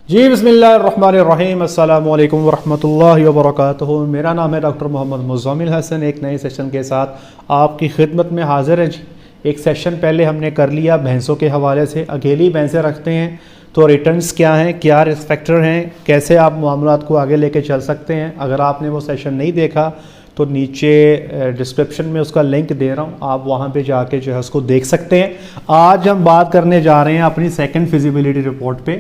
जी बिस्मिल्लाहिर्रहमानिर्रहीम अस्सलामु अलैकुम वरहमतुल्लाहि वबरकातुहू। मेरा नाम है डॉक्टर मोहम्मद मुज़म्मिल हसन। एक नए सेशन के साथ आपकी खिदमत में हाज़िर है जी। एक सेशन पहले हमने कर लिया भैंसों के हवाले से। अकेली भैंसें रखते हैं तो रिटर्न्स क्या हैं, क्या रिस्क फैक्टर हैं, कैसे आप मामलात को आगे लेके चल सकते हैं। अगर आपने वो सेशन नहीं देखा तो नीचे डिस्क्रिप्शन में उसका लिंक दे रहा हूँ, आप वहाँ पे जाके जो है उसको देख सकते हैं। आज हम बात करने जा रहे हैं अपनी सेकंड फिजिबिलिटी रिपोर्ट पे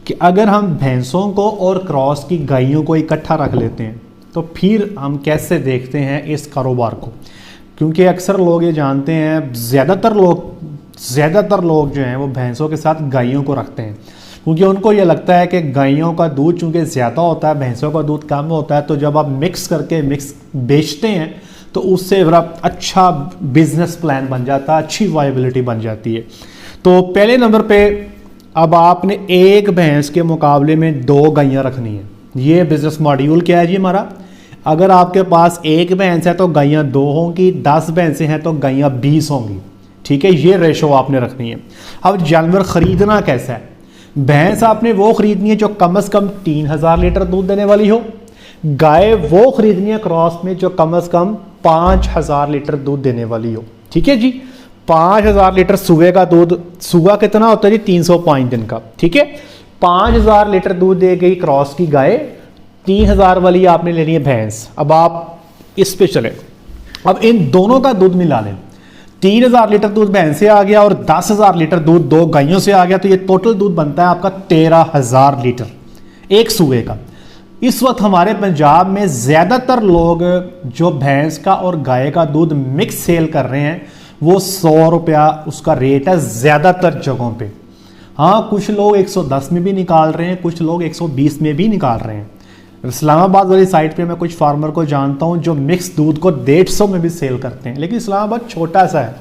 कि अगर हम भैंसों को और क्रॉस की गायों को इकट्ठा रख लेते हैं तो फिर हम कैसे देखते हैं इस कारोबार को। क्योंकि अक्सर लोग ये जानते हैं, ज़्यादातर लोग जो हैं वो भैंसों के साथ गायों को रखते हैं, क्योंकि उनको ये लगता है कि गायों का दूध चूँकि ज़्यादा होता है, भैंसों का दूध कम होता है, तो जब आप मिक्स बेचते हैं तो उससे बड़ा अच्छा बिजनेस प्लान बन जाता है, अच्छी वायबिलिटी बन जाती है। तो पहले नंबर पे अब आपने एक भैंस के मुकाबले में 2 गायें रखनी है। ये बिजनेस मॉड्यूल क्या है जी हमारा। अगर आपके पास एक भैंस है तो गायें 2 होंगी, 10 भैंसें हैं तो गायें 20 होंगी। ठीक है, ये रेशो आपने रखनी है। अब जानवर खरीदना कैसा है। भैंस आपने वो खरीदनी है जो कम से कम 3000 लीटर दूध देने वाली हो। गाय वो खरीदनी है क्रॉस में जो कम से कम 5000 लीटर दूध देने वाली हो। ठीक है जी, 5000 लीटर सुबह का दूध। सुबह कितना होता है जी? 305 दिन का। ठीक है, 5000 लीटर दूध दे गई क्रॉस की गाय, 3000 वाली आपने लेनी है भैंस। अब आप इस पे चले, अब इन दोनों का दूध मिला लें। 3000 लीटर दूध भैंस से आ गया और 10000 लीटर दूध 2 गायों से आ गया, तो ये टोटल दूध बनता है आपका 13000 लीटर एक सुबह का। इस वक्त हमारे पंजाब में ज़्यादातर लोग जो भैंस का और गाय का दूध मिक्स सेल कर रहे हैं वो 100 रुपया उसका रेट है ज़्यादातर जगहों पे। हाँ, कुछ लोग 110 में भी निकाल रहे हैं, कुछ लोग 120 में भी निकाल रहे हैं। इस्लामाबाद वाली साइड पे मैं कुछ फार्मर को जानता हूँ जो मिक्स दूध को 150 में भी सेल करते हैं, लेकिन इस्लामाबाद छोटा सा है।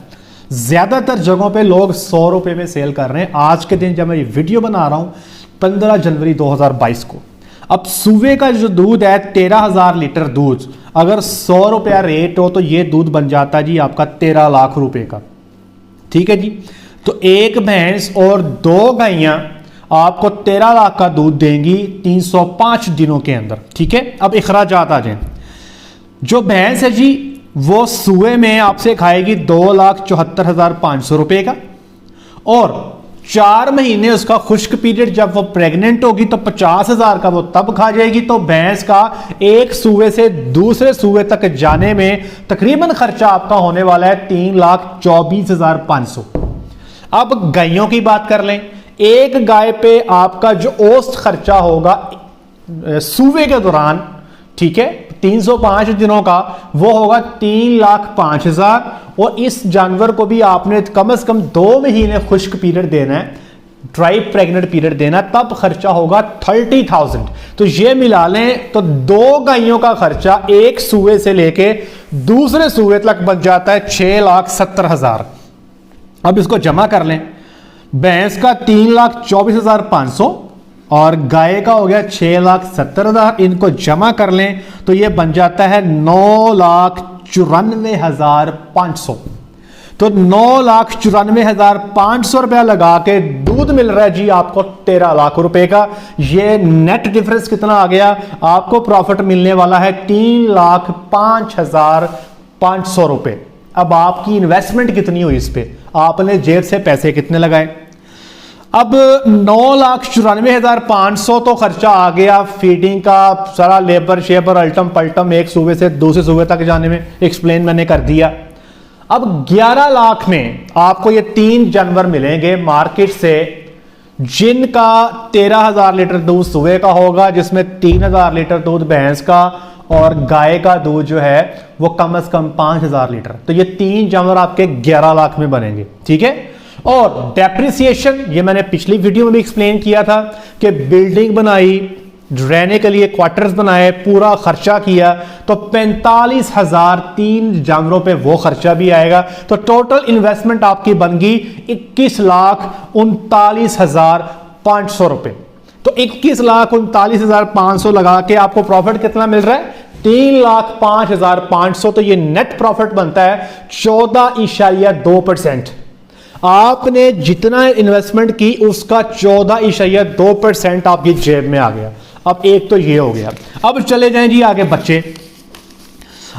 ज़्यादातर जगहों पे लोग 100 रुपये में सेल कर रहे हैं। आज के दिन जब मैं ये वीडियो बना रहा हूँ 15 जनवरी 2022 को, अब सुबह का जो दूध है 13000 लीटर दूध, अगर 100 रुपया रेट हो तो ये दूध बन जाता है जी आपका 13 लाख रुपए का। ठीक है जी, तो एक भैंस और 2 गायें आपको 13 लाख का दूध देंगी 305 दिनों के अंदर। ठीक है, अब इखराजात आ जाए। जो भैंस है जी वो सुबह में आपसे खाएगी 2,74,500 रुपए का, और 4 महीने उसका खुश्क पीरियड, जब वो प्रेग्नेंट होगी तो 50,000 का वो तब खा जाएगी। तो भैंस का एक सूबे से दूसरे सूबे तक जाने में तकरीबन खर्चा आपका होने वाला है 3,24,500। अब गायों की बात कर लें, एक गाय पे आपका जो औसत खर्चा होगा सूबे के दौरान, ठीक है, 305 दिनों का, वो होगा 3,05,000। और इस जानवर को भी आपने कम से कम 2 महीने खुश्क पीरियड देना है, ड्राई प्रेग्नेंट पीरियड देना, तब खर्चा होगा 30,000। तो ये मिला लें तो 2 गायों का खर्चा एक सूबे से लेके दूसरे सूबे तक बन जाता है 6,70,000। अब इसको जमा कर लें, भैंस का 3,24,500 और गाय का हो गया 6,70,000। इनको जमा कर लें तो ये बन जाता है 9,94,500। तो 9,94,500 रुपया लगा के दूध मिल रहा है जी आपको 13 लाख रुपए का। ये नेट डिफरेंस कितना आ गया? आपको प्रॉफिट मिलने वाला है 3,05,500 रुपए। अब आपकी इन्वेस्टमेंट कितनी हुई इस पे, आपने जेब से पैसे कितने लगाए? अब 9,94,500 तो खर्चा आ गया फीडिंग का, सारा लेबर शेबर अल्टम पल्टम एक सूबे से दूसरे सूबे तक जाने में, एक्सप्लेन मैंने कर दिया। अब 11 लाख में आपको ये 3 जानवर मिलेंगे मार्केट से, जिनका 13,000 लीटर दूध सुबह का होगा, जिसमें 3,000 लीटर दूध भैंस का और गाय का दूध जो है वो कम से कम 5,000 लीटर। तो ये 3 जानवर आपके 11 लाख में बनेंगे। ठीक है, और डेप्रिसिएशन ये मैंने पिछली वीडियो में भी एक्सप्लेन किया था कि बिल्डिंग बनाई, रहने के लिए क्वार्टर्स बनाए, पूरा खर्चा किया, तो 45,000 3 जानवरों पे वो खर्चा भी आएगा। तो टोटल इन्वेस्टमेंट आपकी बन गई 21,39,500 रुपए। तो 21,39,500 लगा के आपको प्रॉफिट कितना मिल रहा है? 3,05,500। तो ये नेट प्रॉफिट बनता है 14.2%। आपने जितना इन्वेस्टमेंट की उसका 14.2% आपकी जेब में आ गया। अब एक तो ये हो गया। अब चले जाएं जी आगे बच्चे।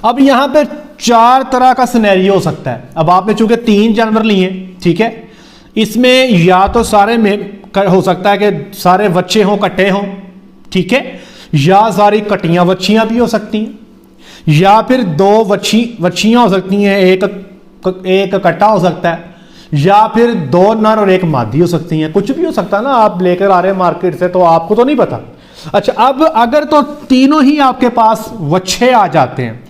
अब यहां पे 4 तरह का सिनेरियो हो सकता है। अब आपने चूंकि 3 जानवर लिए, ठीक है, इसमें या तो सारे में हो सकता है कि सारे बच्चे हों, कट्टे हों, ठीक है, या सारी कटियां बच्चियां भी हो सकती हैं, या फिर 2 बच्चियां हो सकती हैं, एक कट्टा हो सकता है, या फिर 2 नर और 1 मादी हो सकती हैं। कुछ भी हो सकता है ना, आप लेकर आ रहे हैं मार्केट से, तो आपको तो नहीं पता। अच्छा, अब अगर तो तीनों ही आपके पास वच्छे आ जाते हैं,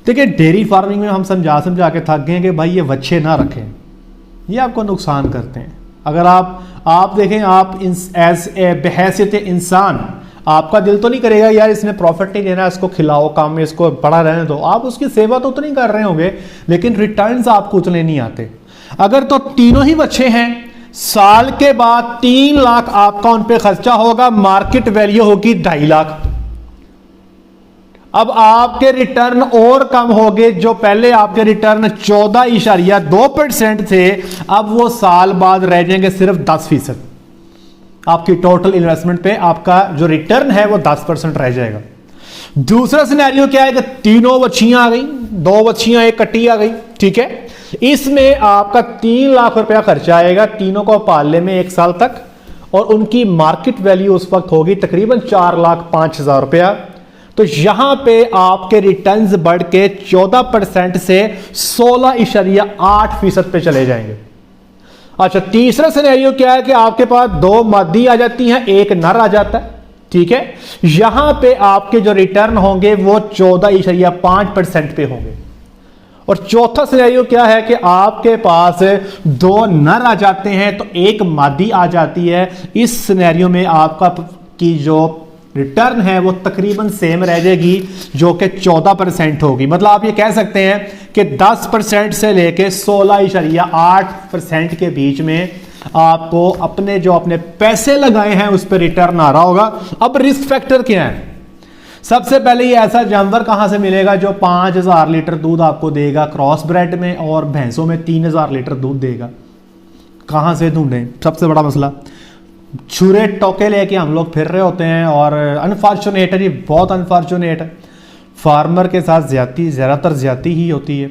देखिए डेयरी फार्मिंग में हम समझा के थक गए कि भाई ये वच्छे ना रखें, ये आपको नुकसान करते हैं। अगर आप देखें, आप एज ए बहैसियत इंसान, आपका दिल तो नहीं करेगा यार इसने प्रॉफिट नहीं देना, इसको खिलाओ, काम में इसको बड़ा रहने दो, आप उसकी सेवा तो उतनी कर रहे होंगे, लेकिन रिटर्न्स आपको उतने नहीं आते। अगर तो तीनों ही बच्चे हैं, साल के बाद 3 लाख आपका उन पे खर्चा होगा, मार्केट वैल्यू होगी 2.5 लाख। अब आपके रिटर्न और कम हो गए, जो पहले आपके रिटर्न 14.2% थे, अब वो साल बाद रह जाएंगे सिर्फ 10%। आपकी टोटल इन्वेस्टमेंट पे आपका जो रिटर्न है वो 10% रह जाएगा। दूसरा सिनेरियो क्या है कि तीनों बच्चियां आ गई, 2 बच्चियां 1 कट्टी आ गई, ठीक है, इसमें आपका 3 लाख रुपया खर्चा आएगा तीनों को पालने में 1 साल तक, और उनकी मार्केट वैल्यू उस वक्त होगी तकरीबन 4,05,000 रुपया। तो यहां पे आपके रिटर्न्स बढ़ के 14% से 16.8% पे चले जाएंगे। अच्छा, तीसरा सिनेरियो क्या है कि आपके पास 2 मादी आ जाती हैं, 1 नर आ जाता है, ठीक है, यहां पे आपके जो रिटर्न होंगे वो 14.5% पे होंगे। और चौथा सिनेरियो क्या है कि आपके पास 2 नर आ जाते हैं तो 1 मादी आ जाती है। इस सिनेरियो में आपका की जो रिटर्न है वो तकरीबन सेम रह जाएगी, जो कि 14% होगी। मतलब आप ये कह सकते हैं कि 10% से लेके 16.8% के बीच में आपको अपने पैसे लगाए हैं उस पर रिटर्न आ रहा होगा। अब रिस्क फैक्टर क्या है? सबसे पहले ये ऐसा जानवर कहां से मिलेगा जो 5,000 लीटर दूध आपको देगा क्रॉस ब्रेड में, और भैंसों में 3,000 लीटर दूध देगा? कहां से ढूंढें? सबसे बड़ा मसला, छुरे टोके लेके हम लोग फिर रहे होते हैं, और अनफॉर्चुनेट है जी, बहुत अनफॉर्चुनेट है, फार्मर के साथ ज़्यादातर ज्यादती ही होती है।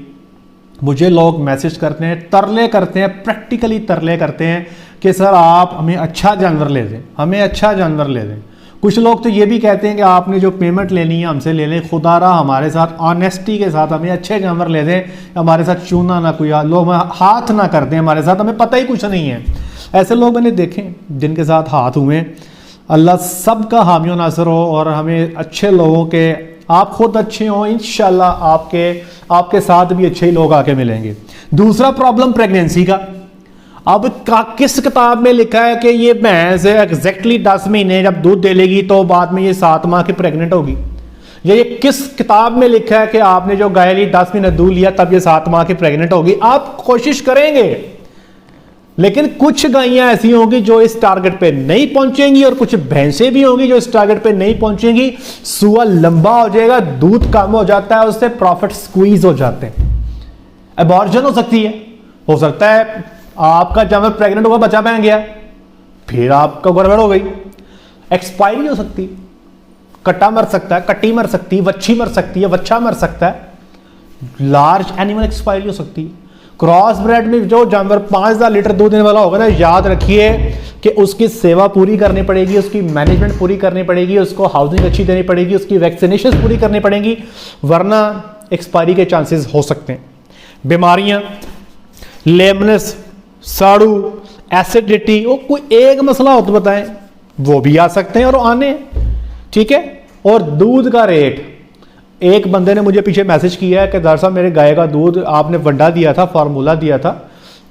मुझे लोग मैसेज करते हैं, तरले करते हैं, प्रैक्टिकली तरले करते हैं कि सर आप हमें अच्छा जानवर ले दें, हमें अच्छा जानवर ले दें। कुछ लोग तो ये भी कहते हैं कि आपने जो पेमेंट लेनी है हमसे ले लें, खुदारा हमारे साथ ऑनेस्टी के साथ हमें अच्छे जानवर ले दें, हमारे साथ चूना ना कोई लोग हाथ ना कर दें हमारे साथ, हमें पता ही कुछ नहीं है। ऐसे लोग मैंने देखे जिनके साथ हाथ हुए। अल्लाह सबका हामी व नासर हो, और हमें अच्छे लोगों के, आप खुद अच्छे हो, इंशाल्लाह आपके साथ भी अच्छे ही लोग आके मिलेंगे। दूसरा प्रॉब्लम प्रेगनेंसी का। अब किस किताब में लिखा है कि ये भैंस एग्जैक्टली 10 महीने जब दूध दे लेगी तो बाद में ये 7 माह की प्रेग्नेंट होगी? ये किस किताब में लिखा है कि आपने जो गाय ली 10 महीने दूध लिया तब ये 7 माह की प्रेग्नेंट होगी? आप कोशिश करेंगे, लेकिन कुछ गायें ऐसी होंगी जो इस टारगेट पे नहीं पहुंचेंगी, और कुछ भैंसें भी होंगी जो इस टारगेट पे नहीं पहुंचेंगी। सुआ लंबा हो जाएगा, दूध कम हो जाता है, उससे प्रॉफिट स्क्वीज हो जाते हैं। अबॉर्जन हो सकती है, हो सकता है आपका जानवर प्रेग्नेंट हुआ, बच्चा बन गया, फिर आपका गड़बड़ हो गई। एक्सपायरी हो सकती है, कट्टा मर सकता है, कट्टी मर सकती है, वच्छी मर सकती है, वच्छा मर सकता है, लार्ज एनिमल एक्सपायरी हो सकती है। क्रॉस ब्रेड में जो जानवर 5,000 लीटर दूध देने वाला होगा ना, याद रखिए कि उसकी सेवा पूरी करनी पड़ेगी, उसकी मैनेजमेंट पूरी करनी पड़ेगी, उसको हाउसिंग अच्छी देनी पड़ेगी, उसकी वैक्सीनेशन पूरी करनी पड़ेगी, वरना एक्सपायरी के चांसेस हो सकते हैं। बीमारियां, लेमनेस, साड़ू, एसिडिटी, वो कोई एक मसला हो तो बताएं, वो भी आ सकते हैं और आने, ठीक है। और दूध का रेट, एक बंदे ने मुझे पीछे मैसेज किया है कि डॉक्टर साहब मेरे गाय का दूध आपने वंडा दिया था, फार्मूला दिया था,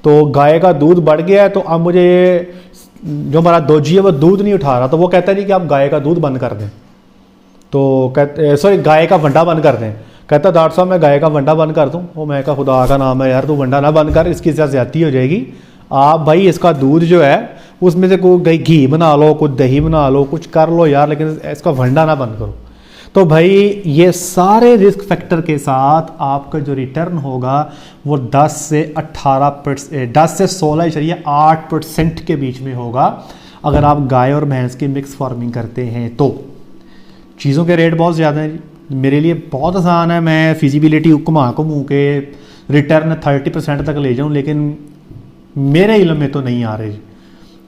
तो गाय का दूध बढ़ गया है, तो अब मुझे जो हमारा दोजी है वो दूध नहीं उठा रहा, तो वो कहता नहीं कि आप गाय का दूध बंद कर दें, तो कहते सॉरी गाय का वंडा बंद कर दें। कहता डॉक्टर साहब मैं गाय का वंडा बंद कर दूं? वो मैं कहा खुदा का नाम है यार, तू वंडा ना बंद कर, इसकी ज्यादती हो जाएगी। आप भाई इसका दूध जो है उसमें से कोई घी बना लो, कुछ दही बना लो, कुछ कर लो यार, लेकिन इसका वंडा ना बंद करो। तो भाई ये सारे रिस्क फैक्टर के साथ आपका जो रिटर्न होगा वो 10 से 16.8% के बीच में होगा अगर आप गाय और भैंस की मिक्स फार्मिंग करते हैं तो। चीज़ों के रेट बहुत ज़्यादा हैं, मेरे लिए बहुत आसान है, मैं फिजिबिलिटी घुमा घूमू के रिटर्न 30% तक ले जाऊं, लेकिन मेरे इल्म में तो नहीं आ रहे जी।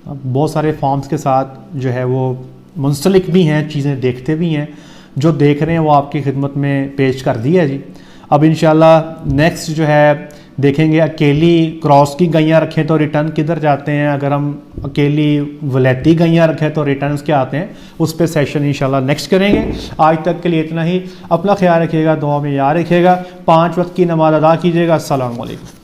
अब बहुत सारे फॉर्म्स के साथ जो है वो मुंसलिक भी हैं, चीज़ें देखते भी हैं, जो देख रहे हैं वो आपकी खिदमत में पेश कर दी है जी। अब इंशाल्लाह नेक्स्ट जो है देखेंगे अकेली क्रॉस की गैयाँ रखें तो रिटर्न किधर जाते हैं, अगर हम अकेली वलैती गैयाँ रखें तो रिटर्न्स क्या आते हैं, उस पर सेशन इंशाल्लाह नेक्स्ट करेंगे। आज तक के लिए इतना ही। अपना ख्याल रखिएगा, दुआ में याद रखिएगा, 5 वक्त की नमाज अदा कीजिएगा। अस्सलाम वालेकुम।